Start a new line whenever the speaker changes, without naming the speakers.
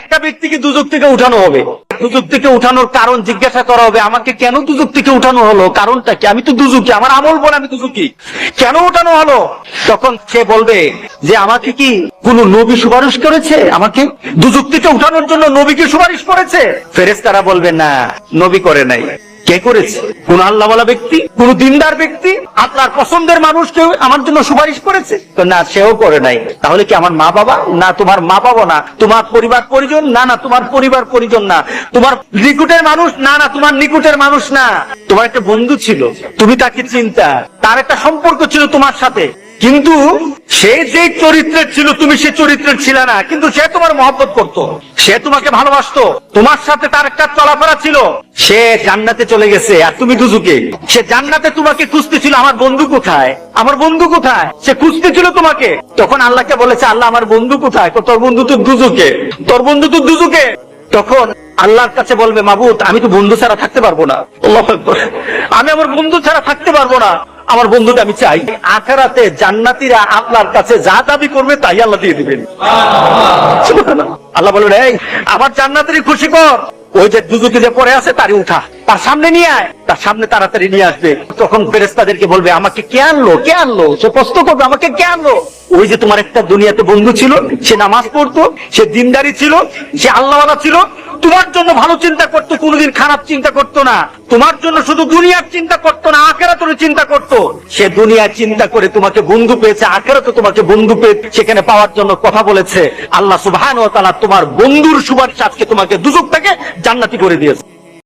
একটা ব্যক্তিকে দুজক থেকে উঠানো হবে, দুজক থেকে উঠানোর কারণ জিজ্ঞাসা করা হবে, আমাকে কেন দুজক থেকে উঠানো হলো, কারণটা কি? আমি তো দুজকি, আমার আমল বলে আমি দুজকি, কেন উঠানো হলো? তখন সে বলবে যে আমাকে কি কোন নবী সুপারিশ করেছে? আমাকে দুজক থেকে উঠানোর জন্য নবীকে সুপারিশ করেছে? ফেরেশতারা বলবে না, নবী করে নাই। কে করেছে? কোন আল্লাহওয়ালা ব্যক্তি, কোন দিনদার ব্যক্তি, আপনার পছন্দের মানুষ কেউ আমার জন্য সুপারিশ করেছে? তো না, সেও করে নাই। তাহলে কি আমার মা বাবা? না, তোমার মা বাবা না। তোমার পরিবার পরিজন? না, না, তোমার পরিবার পরিজন না। তোমার নিকুটের মানুষ? না, না, তোমার নিকুটের মানুষ না। তোমার একটা বন্ধু ছিল, তুমি তাকে চিন্তা, তার একটা সম্পর্ক ছিল তোমার সাথে, কিন্তু সে যে চরিত্রের ছিল তুমি সে চরিত্রের ছিল না, কিন্তু সে তোমার মহব্বত করতো, সে তোমাকে ভালোবাসতো, তোমার সাথে তার একটা চলাফেরা ছিল। সে জান্নাতে চলে গেছে আর তুমি দুজকে। সে জান্নাতে তোমাকে খুঁজতেছিল, আমার বন্ধু কোথায়, আমার বন্ধু কোথায়, সে খুঁজতেছিল তোমাকে। তখন আল্লাহকে বলেছে, আল্লাহ আমার বন্ধু কোথায়? তোর বন্ধু তো দুজকে, তোর বন্ধু তো দুজকে। তখন আল্লাহর কাছে বলবে, মাবুদ আমি তো বন্ধু ছাড়া থাকতে পারবো না, আল্লাহু আকবার, আমি আমার বন্ধু ছাড়া থাকতে পারবো না, আমার বন্ধুটা আমি চাই। আখিরাতে জান্নাতীরা আল্লাহর কাছে যা দাবি করবে তাই আল্লাহ দিয়ে দিবেন। আল্লাহ বলবেন, এই আমার জান্নাতেরই খুশি কর, ওই যে দুজকে যে পড়ে আছে তারই উঠা, তার সামনে নিয়ে আয়, তার সামনে তাড়াতাড়ি নিয়ে আসবে। তখন ফেরেশতাদেরকে বলবে, আমাকে কে আনলো, কে আনলো? সে প্রশ্ন করবে, আমাকে কে আনলো? ওই যে তোমার একটা দুনিয়াতে বন্ধু ছিল, সে নামাজ পড়তো, সে দিনদারি ছিল, সে আল্লাহওয়ালা ছিল, তোমার জন্য ভালো চিন্তা করতো, কোনোদিন খারাপ চিন্তা করতো না, তোমার জন্য শুধু দুনিয়ার চিন্তা করতো না, আখিরাতের চিন্তা করতো। সে দুনিয়ার চিন্তা করে তোমাকে বন্ধু পেয়েছে, আখিরাতে তোমাকে বন্ধু পেয়ে সেখানে পাওয়ার জন্য কথা বলেছে। আল্লাহ সুবহানাহু ওয়া তাআলা তোমার বন্ধুর সুপারিশ আজকে তোমাকে দুজক থেকে জান্নাতি করে দিয়েছে।